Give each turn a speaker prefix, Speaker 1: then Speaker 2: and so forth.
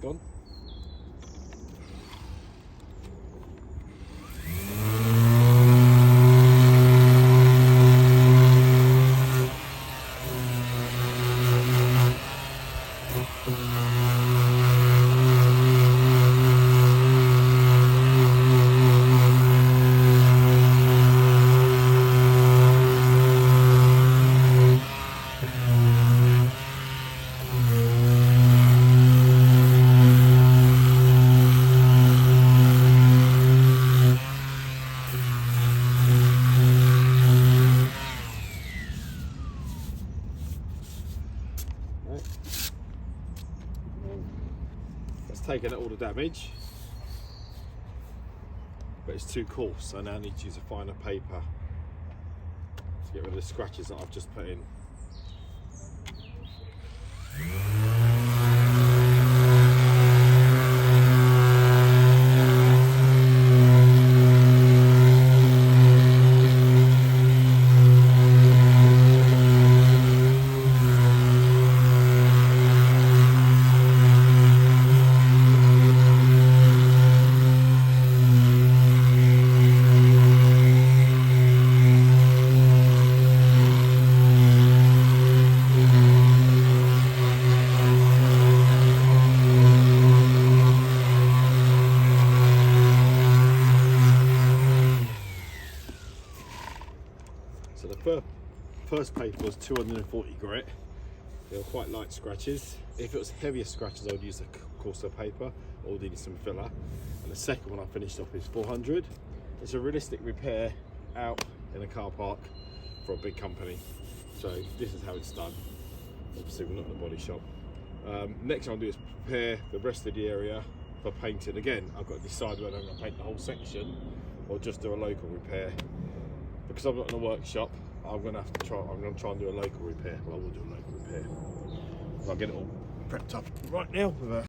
Speaker 1: gone. That's taken out all the damage, but it's too coarse, so now I need to use a finer paper to get rid of the scratches that I've just put in. So the first paper was 240 grit. They were quite light scratches. If it was heavier scratches, I would use a coarser paper or needed some filler. And the second one I finished off is 400. It's a realistic repair out in a car park for a big company. So this is how it's done. Obviously we're not in the body shop. Next thing I'll do is prepare the rest of the area for painting. Again, I've got to decide whether I'm going to paint the whole section or just do a local repair. Because I'm not in a workshop, I'm going to try and do a local repair. Well, I will do a local repair. I'll get it all prepped up right now with a